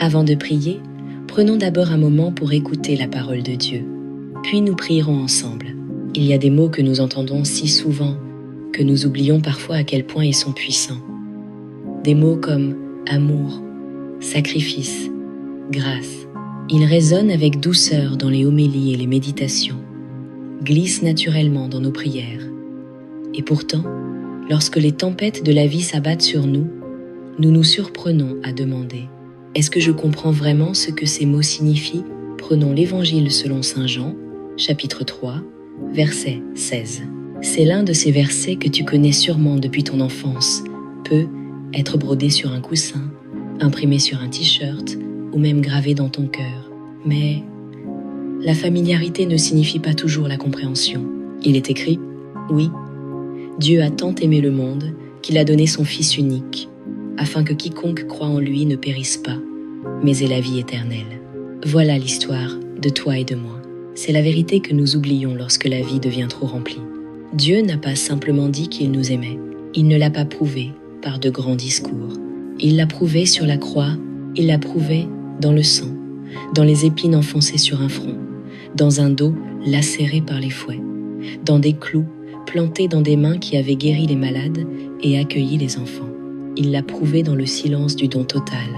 Avant de prier, prenons d'abord un moment pour écouter la parole de Dieu. Puis nous prierons ensemble. Il y a des mots que nous entendons si souvent que nous oublions parfois à quel point ils sont puissants. Des mots comme amour, sacrifice, grâce. Ils résonnent avec douceur dans les homélies et les méditations, glissent naturellement dans nos prières. Et pourtant, lorsque les tempêtes de la vie s'abattent sur nous, nous nous surprenons à demander « Est-ce que je comprends vraiment ce que ces mots signifient ?» Prenons l'Évangile selon Saint Jean, chapitre 3, verset 16. C'est l'un de ces versets que tu connais sûrement depuis ton enfance, peut être brodé sur un coussin, imprimé sur un t-shirt ou même gravé dans ton cœur. Mais la familiarité ne signifie pas toujours la compréhension. Il est écrit « Oui, Dieu a tant aimé le monde qu'il a donné son Fils unique, afin que quiconque croit en lui ne périsse pas, mais ait la vie éternelle. » Voilà l'histoire de toi et de moi. C'est la vérité que nous oublions lorsque la vie devient trop remplie. Dieu n'a pas simplement dit qu'il nous aimait. Il ne l'a pas prouvé par de grands discours. Il l'a prouvé sur la croix, il l'a prouvé dans le sang, dans les épines enfoncées sur un front, dans un dos lacéré par les fouets, dans des clous plantés dans des mains qui avaient guéri les malades et accueilli les enfants. Il l'a prouvé dans le silence du don total,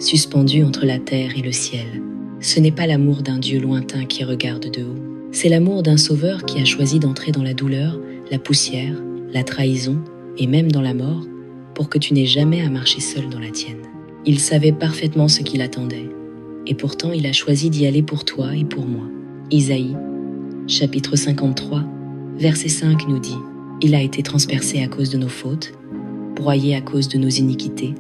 suspendu entre la terre et le ciel. Ce n'est pas l'amour d'un Dieu lointain qui regarde de haut. C'est l'amour d'un Sauveur qui a choisi d'entrer dans la douleur, la poussière, la trahison et même dans la mort pour que tu n'aies jamais à marcher seul dans la tienne. Il savait parfaitement ce qu'il attendait et pourtant il a choisi d'y aller pour toi et pour moi. Isaïe, chapitre 53, verset 5 nous dit « Il a été transpercé à cause de nos fautes, broyé à cause de nos iniquités.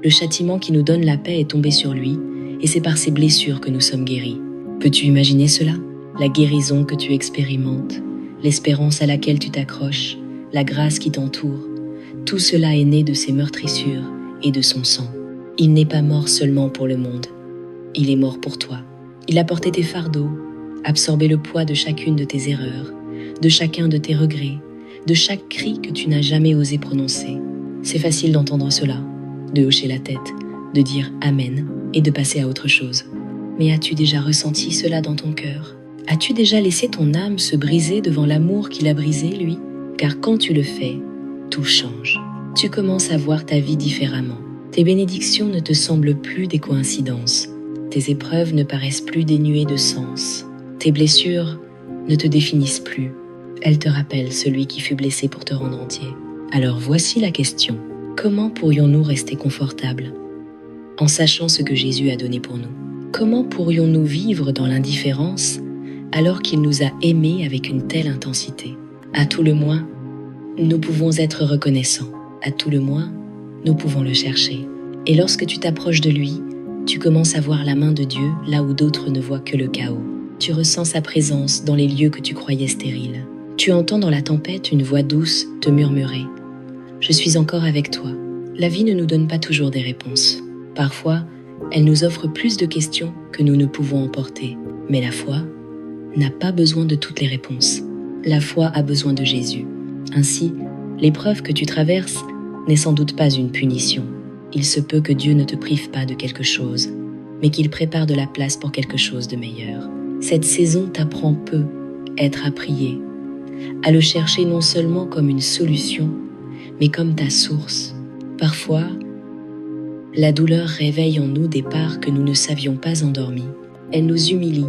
Le châtiment qui nous donne la paix est tombé sur lui, et c'est par ses blessures que nous sommes guéris. » Peux-tu imaginer cela? La guérison que tu expérimentes, l'espérance à laquelle tu t'accroches, la grâce qui t'entoure, tout cela est né de ses meurtrissures et de son sang. Il n'est pas mort seulement pour le monde, il est mort pour toi. Il a porté tes fardeaux, absorbé le poids de chacune de tes erreurs, de chacun de tes regrets, de chaque cri que tu n'as jamais osé prononcer. C'est facile d'entendre cela, de hocher la tête, de dire « Amen » et de passer à autre chose. Mais as-tu déjà ressenti cela dans ton cœur? As-tu déjà laissé ton âme se briser devant l'amour qu'il a brisé, lui? Car quand tu le fais, tout change. Tu commences à voir ta vie différemment. Tes bénédictions ne te semblent plus des coïncidences. Tes épreuves ne paraissent plus dénuées de sens. Tes blessures ne te définissent plus. Elles te rappellent celui qui fut blessé pour te rendre entier. Alors voici la question. Comment pourrions-nous rester confortables en sachant ce que Jésus a donné pour nous? Comment pourrions-nous vivre dans l'indifférence alors qu'il nous a aimés avec une telle intensité? À tout le moins, nous pouvons être reconnaissants. À tout le moins, nous pouvons le chercher. Et lorsque tu t'approches de lui, tu commences à voir la main de Dieu là où d'autres ne voient que le chaos. Tu ressens sa présence dans les lieux que tu croyais stériles. Tu entends dans la tempête une voix douce te murmurer « Je suis encore avec toi ». La vie ne nous donne pas toujours des réponses. Parfois, elle nous offre plus de questions que nous ne pouvons emporter. Mais la foi n'a pas besoin de toutes les réponses. La foi a besoin de Jésus. Ainsi, l'épreuve que tu traverses n'est sans doute pas une punition. Il se peut que Dieu ne te prive pas de quelque chose, mais qu'il prépare de la place pour quelque chose de meilleur. Cette saison t'apprend peu être à prier, à le chercher non seulement comme une solution, mais comme ta source. Parfois, la douleur réveille en nous des parts que nous ne savions pas endormies. Elle nous humilie,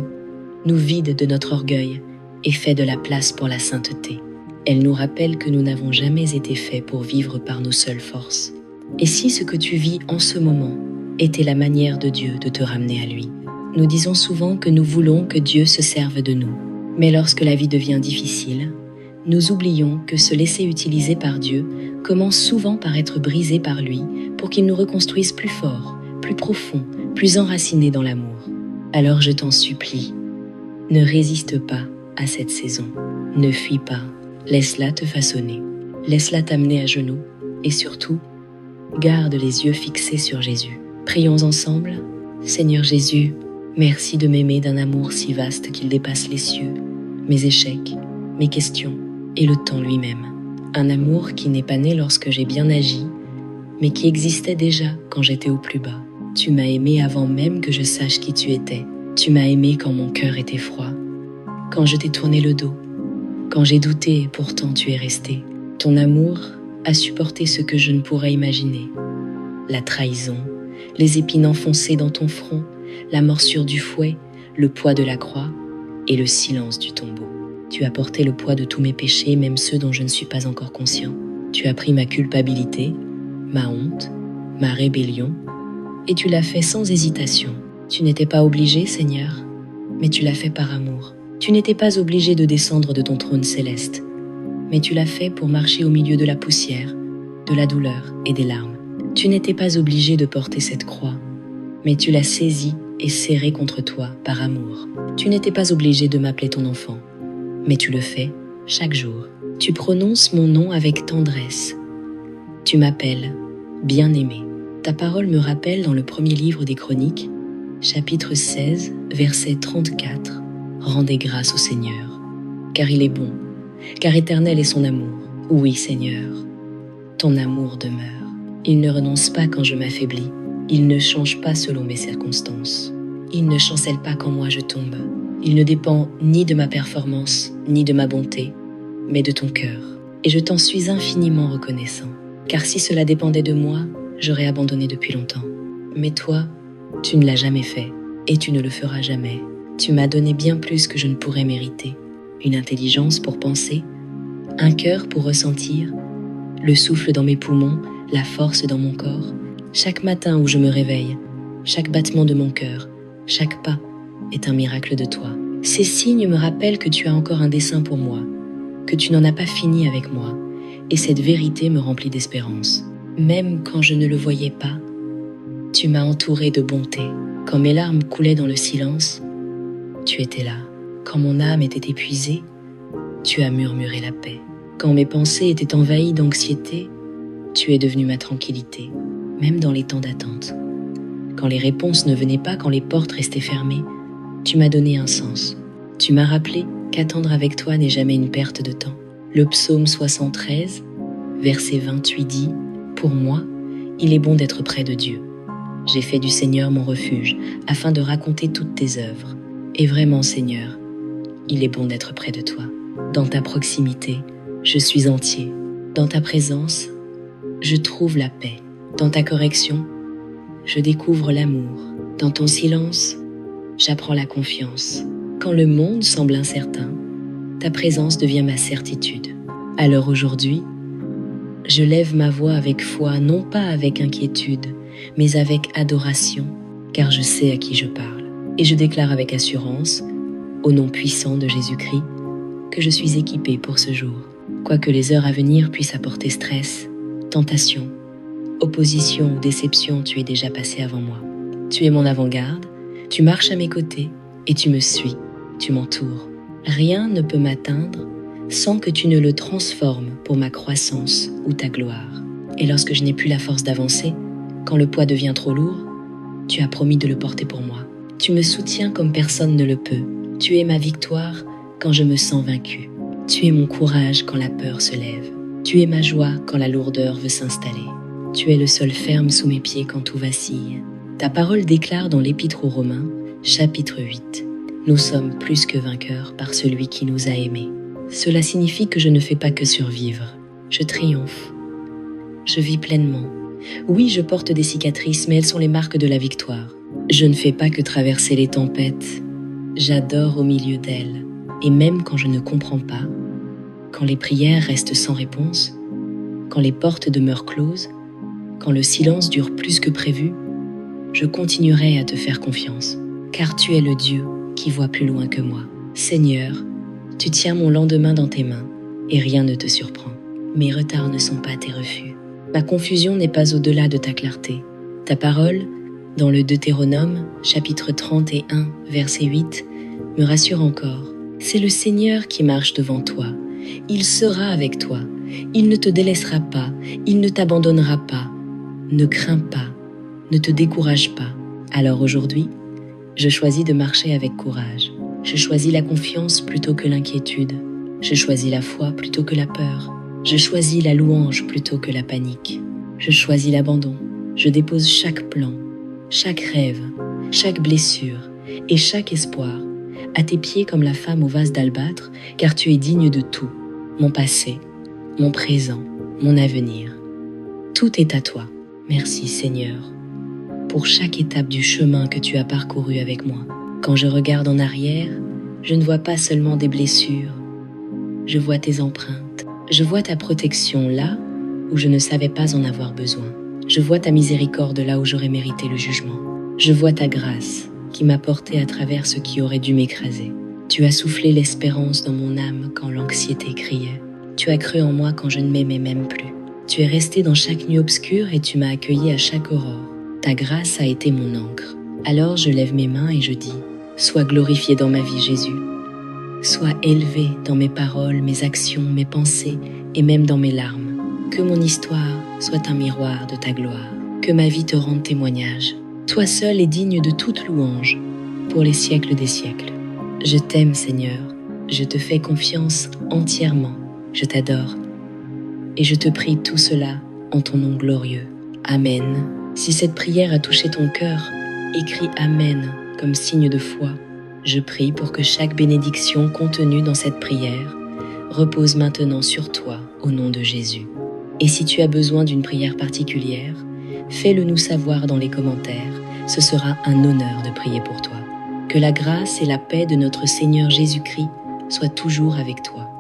nous vide de notre orgueil et fait de la place pour la sainteté. Elle nous rappelle que nous n'avons jamais été faits pour vivre par nos seules forces. Et si ce que tu vis en ce moment était la manière de Dieu de te ramener à lui? Nous disons souvent que nous voulons que Dieu se serve de nous. Mais lorsque la vie devient difficile, nous oublions que se laisser utiliser par Dieu commence souvent par être brisé par lui pour qu'il nous reconstruise plus fort, plus profond, plus enraciné dans l'amour. Alors je t'en supplie, ne résiste pas à cette saison. Ne fuis pas, laisse-la te façonner, laisse-la t'amener à genoux et surtout, garde les yeux fixés sur Jésus. Prions ensemble. Seigneur Jésus, merci de m'aimer d'un amour si vaste qu'il dépasse les cieux, mes échecs, mes questions et le temps lui-même. Un amour qui n'est pas né lorsque j'ai bien agi, mais qui existait déjà quand j'étais au plus bas. Tu m'as aimé avant même que je sache qui tu étais. Tu m'as aimé quand mon cœur était froid, quand je t'ai tourné le dos, quand j'ai douté et pourtant tu es resté. Ton amour a supporté ce que je ne pourrais imaginer. La trahison, les épines enfoncées dans ton front, la morsure du fouet, le poids de la croix et le silence du tombeau. Tu as porté le poids de tous mes péchés, même ceux dont je ne suis pas encore conscient. Tu as pris ma culpabilité, ma honte, ma rébellion, et tu l'as fait sans hésitation. Tu n'étais pas obligé, Seigneur, mais tu l'as fait par amour. Tu n'étais pas obligé de descendre de ton trône céleste, mais tu l'as fait pour marcher au milieu de la poussière, de la douleur et des larmes. Tu n'étais pas obligé de porter cette croix, mais tu l'as saisie et serrée contre toi par amour. Tu n'étais pas obligé de m'appeler ton enfant, mais tu le fais chaque jour. Tu prononces mon nom avec tendresse. Tu m'appelles bien-aimé. Ta parole me rappelle dans le premier livre des Chroniques, chapitre 16, verset 34, « Rendez grâce au Seigneur, car il est bon, car éternel est son amour. Oui, Seigneur, ton amour demeure. Il ne renonce pas quand je m'affaiblis. Il ne change pas selon mes circonstances. Il ne chancelle pas quand moi je tombe. Il ne dépend ni de ma performance, ni de ma bonté, mais de ton cœur. Et je t'en suis infiniment reconnaissant, car si cela dépendait de moi, j'aurais abandonné depuis longtemps. Mais toi, tu ne l'as jamais fait, et tu ne le feras jamais. Tu m'as donné bien plus que je ne pourrais mériter. Une intelligence pour penser, un cœur pour ressentir, le souffle dans mes poumons, la force dans mon corps. Chaque matin où je me réveille, chaque battement de mon cœur, chaque pas est un miracle de toi. Ces signes me rappellent que tu as encore un dessein pour moi, que tu n'en as pas fini avec moi, et cette vérité me remplit d'espérance. Même quand je ne le voyais pas, tu m'as entouré de bonté. Quand mes larmes coulaient dans le silence, tu étais là. Quand mon âme était épuisée, tu as murmuré la paix. Quand mes pensées étaient envahies d'anxiété, tu es devenu ma tranquillité, même dans les temps d'attente. Quand les réponses ne venaient pas, quand les portes restaient fermées, tu m'as donné un sens. Tu m'as rappelé qu'attendre avec toi n'est jamais une perte de temps. Le psaume 73, verset 28 dit « Pour moi, il est bon d'être près de Dieu. J'ai fait du Seigneur mon refuge, afin de raconter toutes tes œuvres. Et vraiment, Seigneur, il est bon d'être près de toi. Dans ta proximité, je suis entier. Dans ta présence, je trouve la paix. Dans ta correction, je découvre l'amour. Dans ton silence, j'apprends la confiance. Quand le monde semble incertain, ta présence devient ma certitude. Alors aujourd'hui, je lève ma voix avec foi, non pas avec inquiétude, mais avec adoration, car je sais à qui je parle. Et je déclare avec assurance, au nom puissant de Jésus-Christ, que je suis équipé pour ce jour. Quoique les heures à venir puissent apporter stress, tentation, opposition ou déception, tu es déjà passé avant moi. Tu es mon avant-garde, tu marches à mes côtés et tu me suis, tu m'entoures. Rien ne peut m'atteindre sans que tu ne le transformes pour ma croissance ou ta gloire. Et lorsque je n'ai plus la force d'avancer, quand le poids devient trop lourd, tu as promis de le porter pour moi. Tu me soutiens comme personne ne le peut. Tu es ma victoire quand je me sens vaincu. Tu es mon courage quand la peur se lève. Tu es ma joie quand la lourdeur veut s'installer. Tu es le sol ferme sous mes pieds quand tout vacille. Ta parole déclare dans l'Épître aux Romains, chapitre 8, « Nous sommes plus que vainqueurs par celui qui nous a aimés. » Cela signifie que je ne fais pas que survivre. Je triomphe. Je vis pleinement. Oui, je porte des cicatrices, mais elles sont les marques de la victoire. Je ne fais pas que traverser les tempêtes. J'adore au milieu d'elles. Et même quand je ne comprends pas, quand les prières restent sans réponse, quand les portes demeurent closes, quand le silence dure plus que prévu, je continuerai à te faire confiance, car tu es le Dieu qui voit plus loin que moi. Seigneur, tu tiens mon lendemain dans tes mains, et rien ne te surprend. Mes retards ne sont pas tes refus. Ma confusion n'est pas au-delà de ta clarté. Ta parole, dans le Deutéronome, chapitre 31, verset 8, me rassure encore. C'est le Seigneur qui marche devant toi. Il sera avec toi. Il ne te délaissera pas. Il ne t'abandonnera pas. Ne crains pas. Ne te décourage pas. Alors aujourd'hui, je choisis de marcher avec courage. Je choisis la confiance plutôt que l'inquiétude. Je choisis la foi plutôt que la peur. Je choisis la louange plutôt que la panique. Je choisis l'abandon. Je dépose chaque plan. chaque rêve, chaque blessure et chaque espoir à tes pieds comme la femme au vase d'albâtre, car tu es digne de tout, mon passé, mon présent, mon avenir. Tout est à toi. Merci Seigneur, pour chaque étape du chemin que tu as parcouru avec moi. Quand je regarde en arrière, je ne vois pas seulement des blessures, je vois tes empreintes, je vois ta protection là où je ne savais pas en avoir besoin. Je vois ta miséricorde là où j'aurais mérité le jugement. Je vois ta grâce qui m'a porté à travers ce qui aurait dû m'écraser. Tu as soufflé l'espérance dans mon âme quand l'anxiété criait. Tu as cru en moi quand je ne m'aimais même plus. Tu es resté dans chaque nuit obscure et tu m'as accueilli à chaque aurore. Ta grâce a été mon encre. Alors je lève mes mains et je dis, sois glorifié dans ma vie Jésus. Sois élevé dans mes paroles, mes actions, mes pensées et même dans mes larmes. Que mon histoire soit un miroir de ta gloire. Que ma vie te rende témoignage. Toi seul est digne de toute louange pour les siècles des siècles. Je t'aime Seigneur, je te fais confiance entièrement. Je t'adore et je te prie tout cela en ton nom glorieux. Amen. Si cette prière a touché ton cœur, écris Amen comme signe de foi. Je prie pour que chaque bénédiction contenue dans cette prière repose maintenant sur toi au nom de Jésus. Et si tu as besoin d'une prière particulière, fais-le nous savoir dans les commentaires. Ce sera un honneur de prier pour toi. Que la grâce et la paix de notre Seigneur Jésus-Christ soient toujours avec toi.